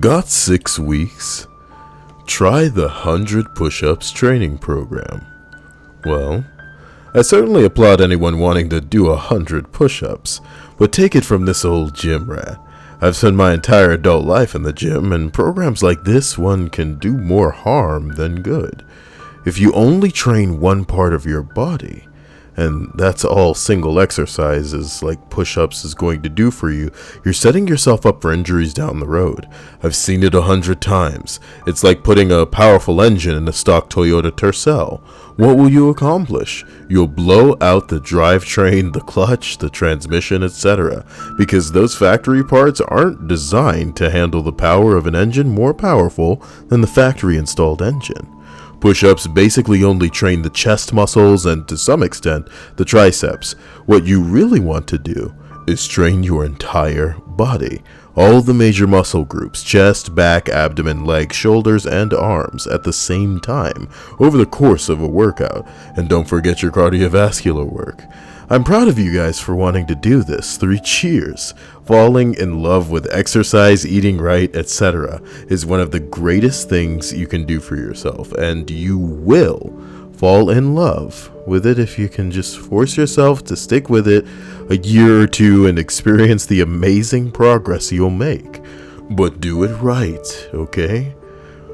Got 6 weeks? Try the 100 push-ups training program. Well, I certainly applaud anyone wanting to do 100 push-ups, but take it from this old gym rat. I've spent my entire adult life in the gym, and programs like this one can do more harm than good. If you only train one part of your body, and that's all single exercises like push-ups is going to do for you, you're setting yourself up for injuries down the road. I've seen it 100 times. It's like putting a powerful engine in a stock Toyota Tercel. What will you accomplish? You'll blow out the drivetrain, the clutch, the transmission, etc. because those factory parts aren't designed to handle the power of an engine more powerful than the factory installed engine. Push-ups basically only train the chest muscles and, to some extent, the triceps. What you really want to do is train your entire body. All the major muscle groups, chest, back, abdomen, legs, shoulders, and arms at the same time over the course of a workout. And don't forget your cardiovascular work. I'm proud of you guys for wanting to do this. 3 cheers. Falling in love with exercise, eating right, etc. is one of the greatest things you can do for yourself, and you will fall in love with it if you can just force yourself to stick with it a year or two and experience the amazing progress you'll make. But do it right, okay?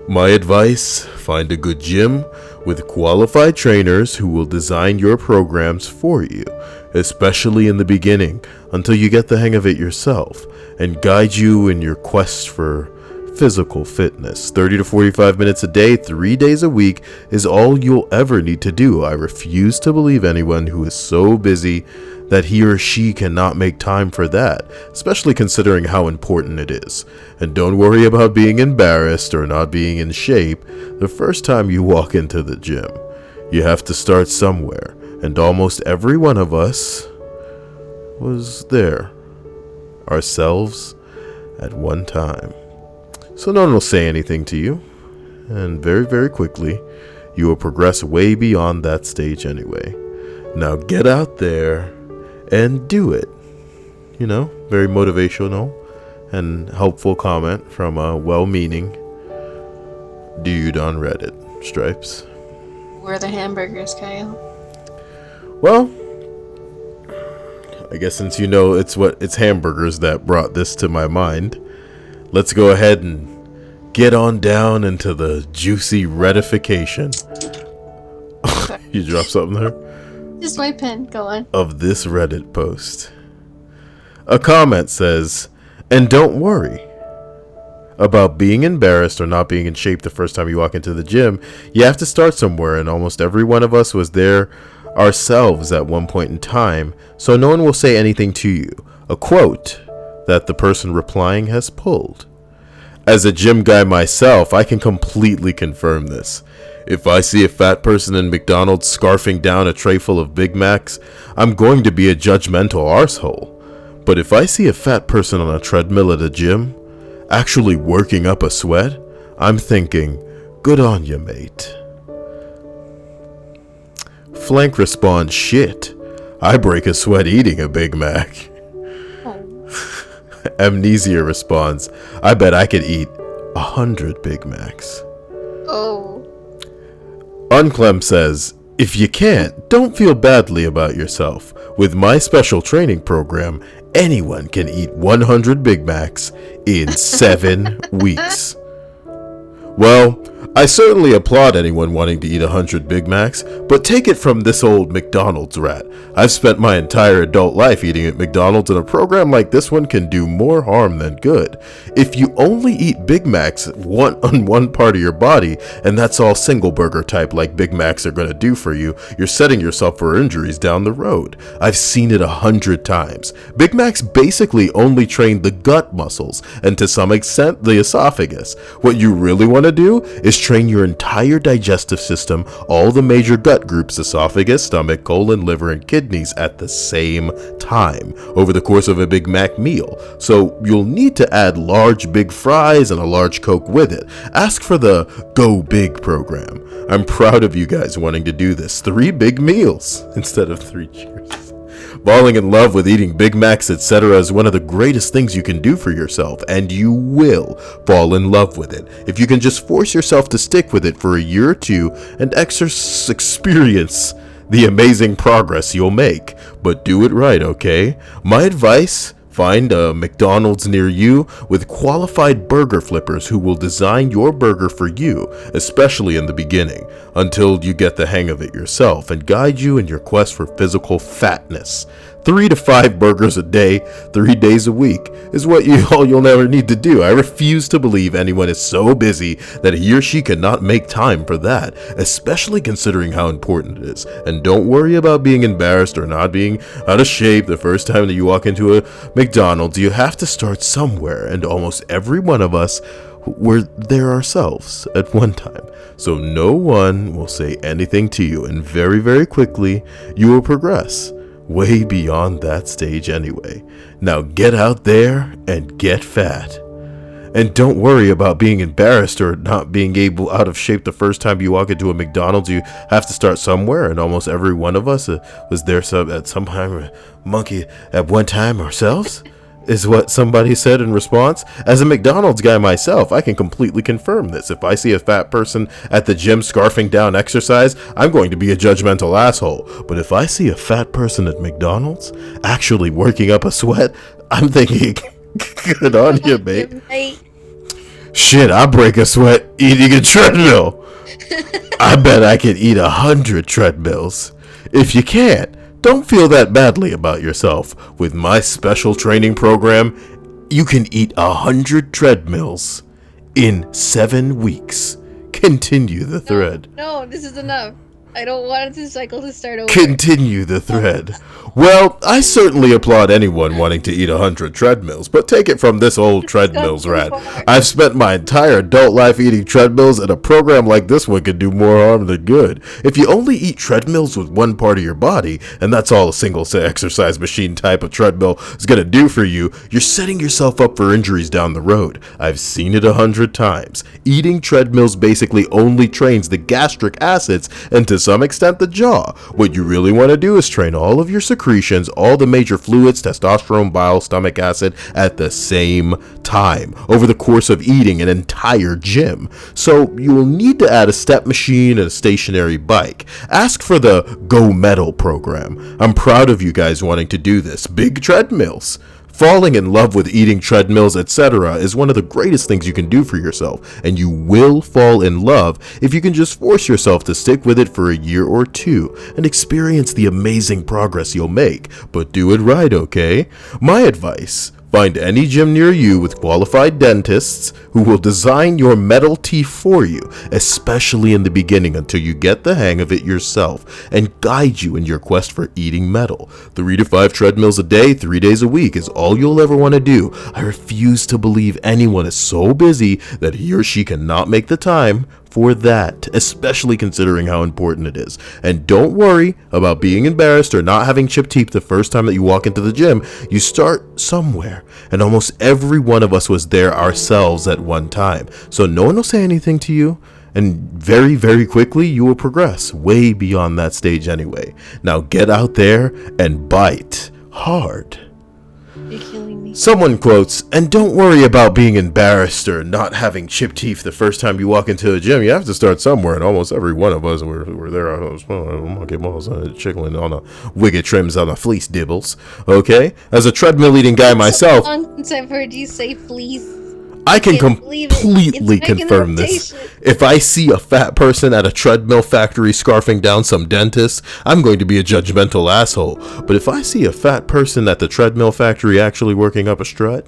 My advice, find a good gym with qualified trainers who will design your programs for you, especially in the beginning, until you get the hang of it yourself, and guide you in your quest for physical fitness. 30 to 45 minutes a day, 3 days a week is all you'll ever need to do. I refuse to believe anyone who is so busy that he or she cannot make time for that, especially considering how important it is. And don't worry about being embarrassed or not being in shape the first time you walk into the gym. You have to start somewhere, and almost every one of us was there, ourselves, at one time. So no one will say anything to you, and very, very quickly, you will progress way beyond that stage anyway. Now get out there and do it. You know, very motivational and helpful comment from a well-meaning dude on Reddit. Stripes. Where are the hamburgers, Kyle? Well, I guess since you know it's hamburgers that brought this to my mind, let's go ahead and get on down into the juicy redification. You dropped something there? Just my pen, go on. Of this Reddit post. A comment says, and don't worry about being embarrassed or not being in shape the first time you walk into the gym. You have to start somewhere, and almost every one of us was there ourselves at one point in time, so no one will say anything to you. A quote that the person replying has pulled. As a gym guy myself, I can completely confirm this. If I see a fat person in McDonald's scarfing down a tray full of Big Macs, I'm going to be a judgmental arsehole. But if I see a fat person on a treadmill at a gym, actually working up a sweat, I'm thinking, good on you, mate. Flank responds, shit, I break a sweat eating a Big Mac. Amnesia responds, I bet I could eat 100 Big Macs. Oh. Unclem says, if you can't, don't feel badly about yourself. With my special training program, anyone can eat 100 Big Macs in 7 weeks. Well, I certainly applaud anyone wanting to eat 100 Big Macs, but take it from this old McDonald's rat. I've spent my entire adult life eating at McDonald's, and a program like this one can do more harm than good. If you only eat Big Macs on one part of your body, and that's all single burger type like Big Macs are going to do for you, you're setting yourself for injuries down the road. I've seen it 100 times. Big Macs basically only train the gut muscles, and to some extent the esophagus. What you really want to do is train your entire digestive system, all the major gut groups, esophagus, stomach, colon, liver, and kidneys at the same time over the course of a Big Mac meal. So you'll need to add large big fries and a large Coke with it. Ask for the Go Big program. I'm proud of you guys wanting to do this. 3 big meals instead of 3 cheers. Falling in love with eating Big Macs, etc. is one of the greatest things you can do for yourself, and you will fall in love with it if you can just force yourself to stick with it for a year or two and experience the amazing progress you'll make. But do it right, okay? My advice: find a McDonald's near you with qualified burger flippers who will design your burger for you, especially in the beginning, until you get the hang of it yourself, and guide you in your quest for physical fatness. 3 to 5 burgers a day, 3 days a week, is what you'll never need to do. I refuse to believe anyone is so busy that he or she cannot make time for that, especially considering how important it is. And don't worry about being embarrassed or not being out of shape the first time that you walk into a McDonald's. You have to start somewhere, and almost every one of us were there ourselves at one time. So no one will say anything to you, and very, very quickly you will progress way beyond that stage anyway. Now get out there and get fat. And don't worry about being embarrassed or not being out of shape the first time you walk into a McDonald's. You have to start somewhere, and almost every one of us was there at some time, monkey at one time ourselves, is what somebody said in response. As a McDonald's guy myself, I can completely confirm this. If I see a fat person at the gym scarfing down exercise, I'm going to be a judgmental asshole. But if I see a fat person at McDonald's actually working up a sweat, I'm thinking, good on you, mate. Shit, I break a sweat eating a treadmill. I bet I could eat 100 treadmills. If you can't, don't feel that badly about yourself. With my special training program, you can eat 100 treadmills in 7 weeks. Continue the thread. No, this is enough. I don't want this cycle to start over. Continue the thread. Well, I certainly applaud anyone wanting to eat 100 treadmills, but take it from this old treadmills rat. I've spent my entire adult life eating treadmills, and a program like this one could do more harm than good. If you only eat treadmills with one part of your body, and that's all a single exercise machine type of treadmill is going to do for you, you're setting yourself up for injuries down the road. I've seen it 100 times. Eating treadmills basically only trains the gastric acids and to some extent the jaw. What you really want to do is train all of your secretions, all the major fluids, testosterone, bile, stomach acid at the same time over the course of eating an entire gym. So you will need to add a step machine and a stationary bike. Ask for the Go Metal program. I'm proud of you guys wanting to do this. Big treadmills. Falling in love with eating treadmills, etc. is one of the greatest things you can do for yourself, and you will fall in love if you can just force yourself to stick with it for a year or two and experience the amazing progress you'll make. But do it right, okay? My advice: find any gym near you with qualified dentists who will design your metal teeth for you, especially in the beginning until you get the hang of it yourself, and guide you in your quest for eating metal. 3 to 5 treadmills a day, 3 days a week is all you'll ever want to do. I refuse to believe anyone is so busy that he or she cannot make the time for that, especially considering how important it is. And don't worry about being embarrassed or not having chipped teeth the first time that you walk into the gym. You start somewhere, and almost every one of us was there ourselves at one time. So no one will say anything to you, and very, very quickly you will progress way beyond that stage anyway. Now get out there and bite hard. You're killing me. Someone quotes, and don't worry about being embarrassed or not having chipped teeth the first time you walk into a gym. You have to start somewhere, and almost every one of us were there. I was monkey balls chickling on a wigget trims on a fleece dibbles. Okay? As a treadmill eating guy myself, Since I've heard you say fleece. I can Can't believe it. completely It's making confirm a this. rotation. If I see a fat person at a treadmill factory scarfing down some dentist, I'm going to be a judgmental asshole. But if I see a fat person at the treadmill factory actually working up a sweat,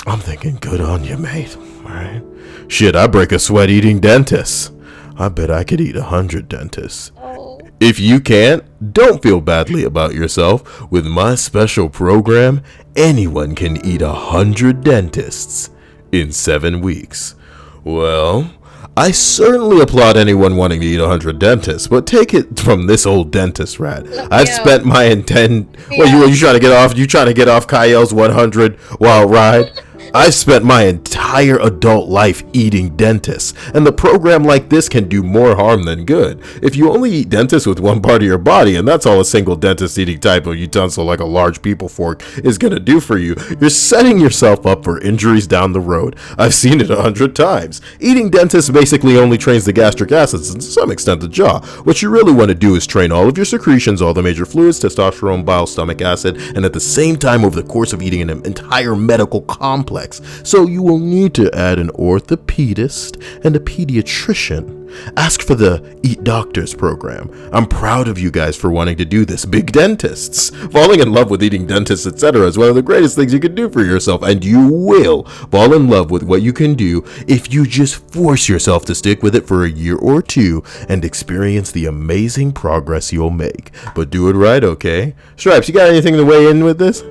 I'm thinking, good on you, mate. Alright? Shit, I break a sweat eating dentists. I bet I could eat 100 dentists. Oh. If you can't, don't feel badly about yourself. With my special program, anyone can eat 100 dentists in 7 weeks. Well, I certainly applaud anyone wanting to eat 100 dentists, but take it from this old dentist rat. I've spent my you trying to get off? You trying to get off Kyle's 100 wild ride? I've spent my entire adult life eating dentists, and the program like this can do more harm than good. If you only eat dentists with one part of your body, and that's all a single dentist eating type of utensil like a large people fork is gonna do for you, you're setting yourself up for injuries down the road. I've seen it 100 times. Eating dentists basically only trains the gastric acids and to some extent the jaw. What you really want to do is train all of your secretions, all the major fluids, testosterone, bile, stomach acid, and at the same time over the course of eating an entire medical complex. So you will need to add an orthopedist and a pediatrician. Ask for the Eat Doctors program. I'm proud of you guys for wanting to do this. Big dentists. Falling in love with eating dentists, etc. is one of the greatest things you can do for yourself, and you will fall in love with what you can do if you just force yourself to stick with it for a year or two and experience the amazing progress you'll make. But do it right, okay? Stripes, you got anything to weigh in with this?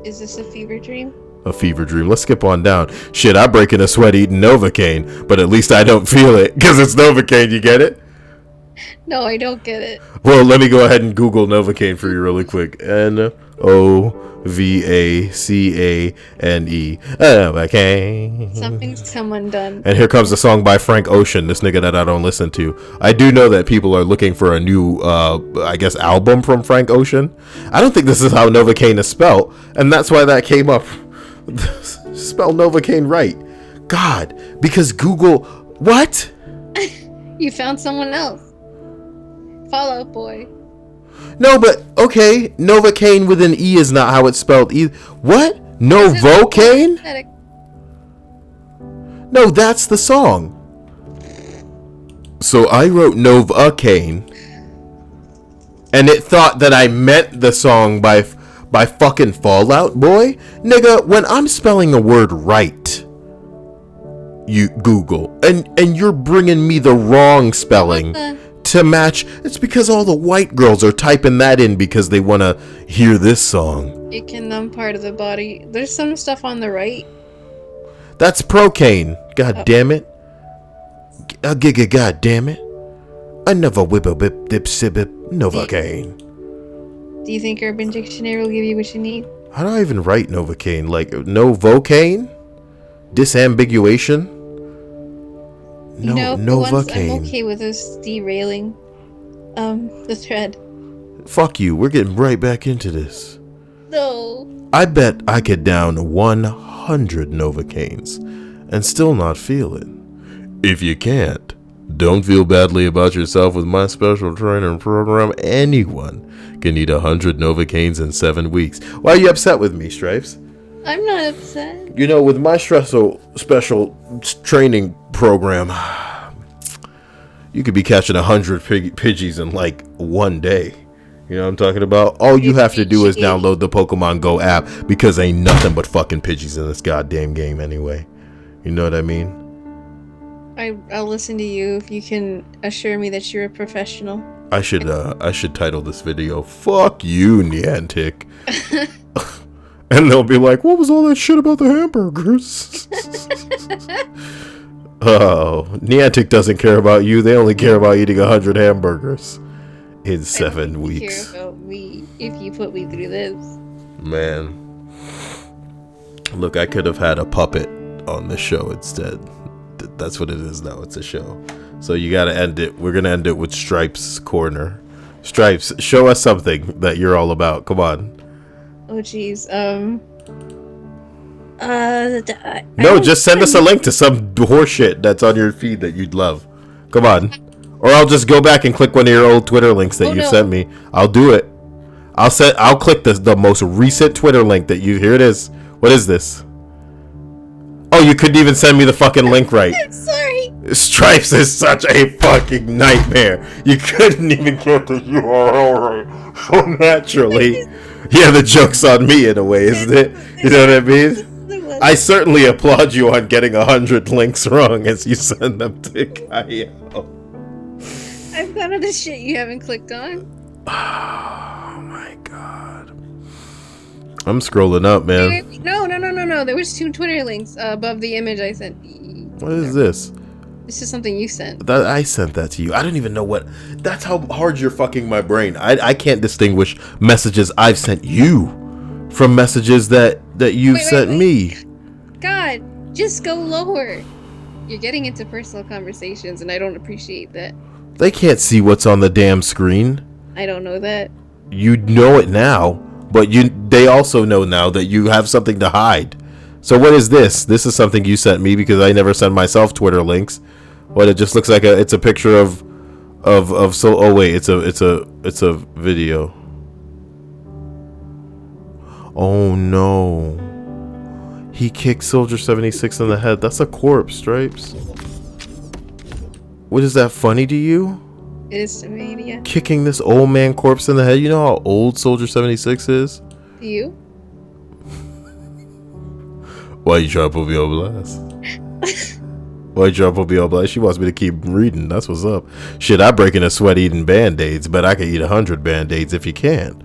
Is this a fever dream? A fever dream. Let's skip on down. Shit, I'm breaking a sweat eating novocaine, but at least I don't feel it because it's novocaine. You get it? No, I don't get it. Well, let me go ahead and Google novocaine for you really quick. Novacane. Novocaine. Something's come undone. And here comes the song by Frank Ocean, this nigga that I don't listen to. I do know that people are looking for a new, I guess, album from Frank Ocean. I don't think this is how novocaine is spelled, and that's why that came up. Spell novocaine right. God, because Google. What? You found someone else. Fall Out Boy. No, but okay, novocaine with an E is not how it's spelled either. What? Novocaine? No, that's the song. So I wrote novocaine, and it thought that I meant the song by fucking Fall Out Boy? Nigga, when I'm spelling a word right, you Google, and you're bringing me the wrong spelling to match. It's because all the white girls are typing that in because they want to hear this song. It can numb part of the body. There's some stuff on the right. That's procaine. God damn it. God damn it. Another whip dip sibip novocaine. Do you think Urban Dictionary will give you what you need? How do I even write novocaine? Like novocaine? Disambiguation? No, novocaine. I'm okay with us derailing the thread. Fuck you. We're getting right back into this. No. I bet I could down 100 novocaines and still not feel it. If you can't, don't feel badly about yourself. With my special training program, anyone can eat 100 novocaines in 7 weeks. Why are you upset with me, Stripes? I'm not upset. You know, with my special training program, you could be catching 100 Pidgeys in like one day. You know what I'm talking about? All you have to do is download the Pokemon Go app, because ain't nothing but fucking Pidgeys in this goddamn game anyway. You know what I mean? I'll listen to you if you can assure me that you're a professional. I should title this video "Fuck You, Niantic," and they'll be like, "What was all that shit about the hamburgers?" Oh, Niantic doesn't care about you. They only care about eating 100 hamburgers in 7 weeks. Care about me if you put me through this. Man, look, I could have had a puppet on the show instead. That's what it is now. It's a show. So you gotta end it. We're gonna end it with Stripes' corner. Stripes, show us something that you're all about. Come on. Oh jeez. No, just send us a link to some horseshit that's on your feed that you'd love. Come on. Or I'll just go back and click one of your old Twitter links that you sent me. I'll do it. I'll click the most recent Twitter link that you. Here it is. What is this? Oh, you couldn't even send me the fucking link right. I'm sorry. Stripes is such a fucking nightmare. You couldn't even get the URL right so naturally. Yeah, the joke's on me in a way, isn't it? You know what I mean? I certainly applaud you on getting 100 links wrong as you send them to Kyle. I've got other shit you haven't clicked on. Oh my god. I'm scrolling up, man. No. There was 2 Twitter links above the image I sent. What is this? This is something you sent. I sent that to you. I don't even know what. That's how hard you're fucking my brain. I can't distinguish messages I've sent you from messages that you've sent me. Just go lower. You're getting into personal conversations, and I don't appreciate that. They can't see what's on the damn screen. I don't know that. You know it now, but they also know now that you have something to hide. So what is this? This is something you sent me because I never send myself Twitter links. What, it just looks like it's a picture of so, oh wait, it's a video. Oh no. He kicked Soldier 76 in the head. That's a corpse, Stripes. What, is that funny to you? It is to me, yeah. Kicking this old man corpse in the head. You know how old Soldier 76 is? Do you? Why you trying to put me on blast? Why you trying to put me on blast? She wants me to keep reading. That's what's up. Shit, I'm breaking a sweat eating band-aids, but I can eat 100 band-aids if you can.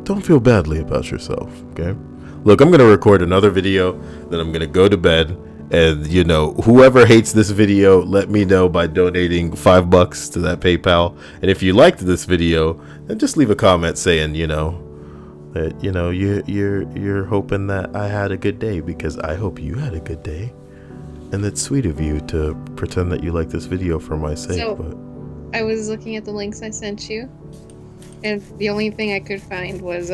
Don't feel badly about yourself, okay? Look, I'm going to record another video, then I'm going to go to bed, and, you know, whoever hates this video, let me know by donating $5 to that PayPal. And if you liked this video, then just leave a comment saying, you know, that, you know, you're hoping that I had a good day, because I hope you had a good day. And it's sweet of you to pretend that you like this video for my sake. So, but I was looking at the links I sent you, and the only thing I could find was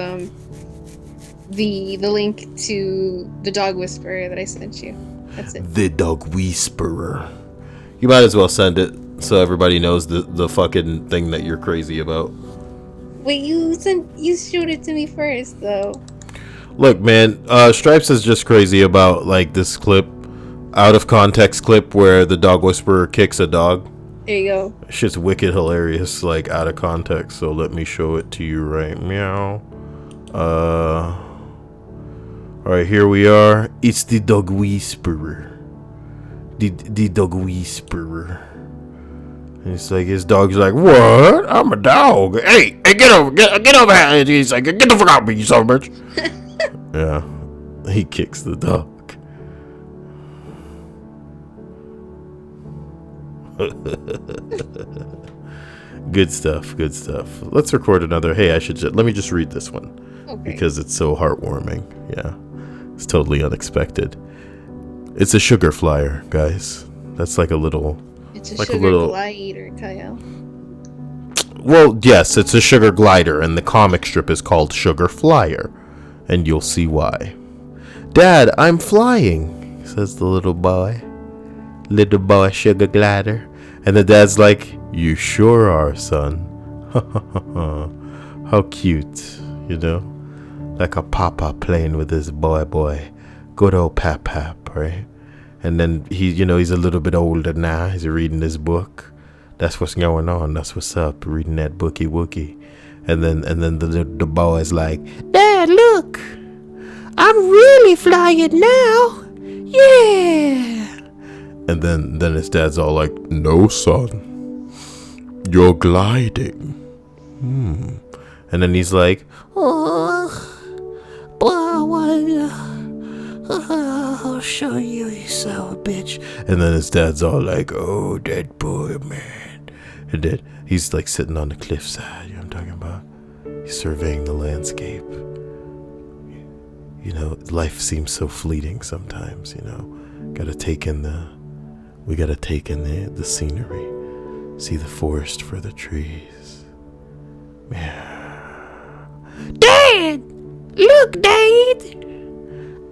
the link to the dog whisperer that I sent you. That's it. The dog whisperer. You might as well send it so everybody knows the fucking thing that you're crazy about. Wait, you showed it to me first, though. Look, man, Stripes is just crazy about, like, this clip, out of context clip where the dog whisperer kicks a dog. There you go. Shit's wicked hilarious, like, out of context. So let me show it to you right now. Alright, here we are. It's the dog whisperer. The dog whisperer. And it's like, his dog's like, what? I'm a dog. Hey, get over here. And he's like, get the fuck out of me, you son of a bitch. Yeah, he kicks the dog. Good stuff. Let's record another. Hey, let me just read this one. Okay. Because it's so heartwarming. Yeah, it's totally unexpected. It's a sugar flyer, guys. That's like a little. It's a like sugar glider, Kyle. Well, yes, it's a sugar glider, and the comic strip is called Sugar Flyer, and you'll see why. Dad, I'm flying, says the little boy. Little boy sugar glider. And the dad's like, you sure are, son. How cute, you know? Like a papa playing with his boy. Good old pap, right? And then he's a little bit older now. He's reading his book. That's what's going on. That's what's up. Reading that bookie wookie. And then the boy's like, Dad, look. I'm really flying now. Yeah. And then his dad's all like, no, son. You're gliding. And then he's like, I'll show you, you son of a bitch. And then his dad's all like, oh, that boy, man. And then he's like sitting on the cliffside. You know what I'm talking about? He's surveying the landscape. You know, life seems so fleeting sometimes, you know. We gotta take in the scenery. See the forest for the trees. Yeah. Dad! Look, Dad!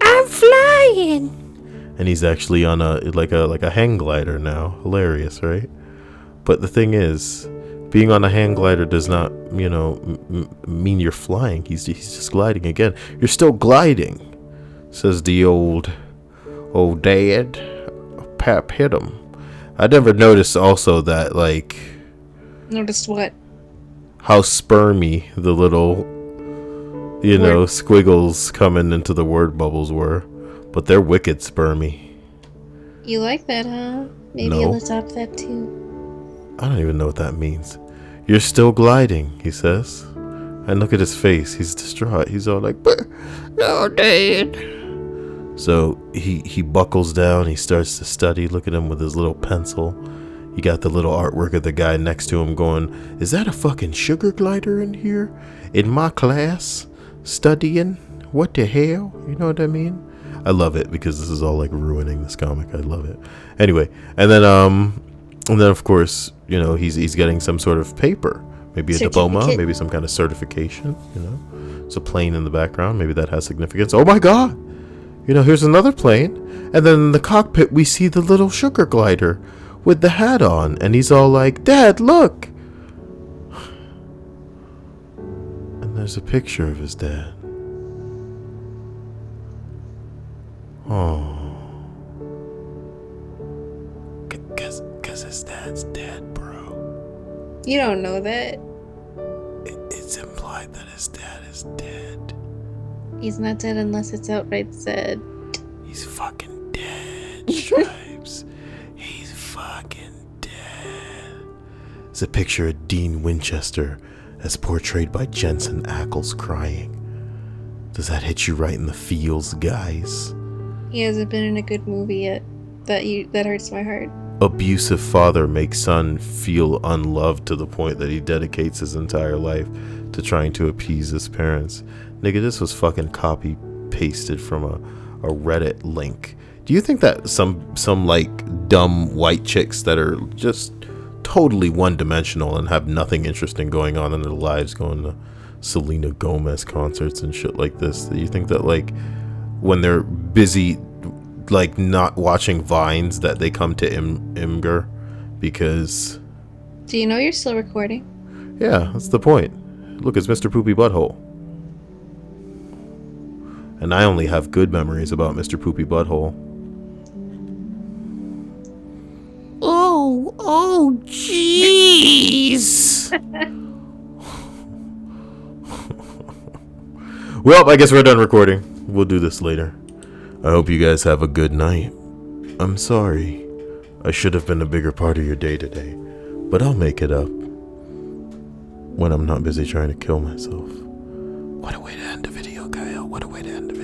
I'm flying! And he's actually on a hang glider now. Hilarious, right? But the thing is, being on a hang glider does not, mean you're flying. He's just gliding again. You're still gliding, says the old dad. Pap hit him. I never noticed also that, like... Noticed what? How spermy the little, squiggles coming into the word bubbles were. But they're wicked spermy. You like that, huh? Maybe No. you'll adopt that too. I don't even know what that means. You're still gliding, he says. And look at his face. He's distraught. He's all like, no, Dad. So he buckles down. He starts to study. Look at him with his little pencil. You got the little artwork of the guy next to him going, is that a fucking sugar glider in here? In my class? Studying? What the hell? You know what I mean? I love it because this is all like ruining this comic. I love it. Anyway, and then of course, you know, he's getting some sort of paper, maybe a diploma, maybe some kind of certification. You know, it's a plane in the background. Maybe that has significance. Oh my God! You know, here's another plane, and then in the cockpit we see the little sugar glider with the hat on, and he's all like, "Dad, look!" And there's a picture of his dad. Oh. Cause his dad's dead, bro. You don't know that. It's implied that his dad is dead. He's not dead unless it's outright said. He's fucking dead, Stripes. He's fucking dead. It's a picture of Dean Winchester as portrayed by Jensen Ackles crying. Does that hit you right in the feels, guys? He hasn't been in a good movie yet. That hurts my heart. Abusive father makes son feel unloved to the point that he dedicates his entire life to trying to appease his parents. Nigga, this was fucking copy pasted from a Reddit link. Do you think that some like dumb white chicks that are just totally one-dimensional and have nothing interesting going on in their lives, going to Selena Gomez concerts and shit like this, do you think that like when they're busy like not watching Vines that they come to Imgur? Because do you know you're still recording? Yeah, that's the point. Look, it's Mr. Poopy Butthole. And I only have good memories about Mr. Poopy Butthole. Oh, jeez. Well, I guess we're done recording. We'll do this later. I hope you guys have a good night. I'm sorry. I should have been a bigger part of your day today, but I'll make it up when I'm not busy trying to kill myself. What a way to end a video, Kyle. What a way to end a video.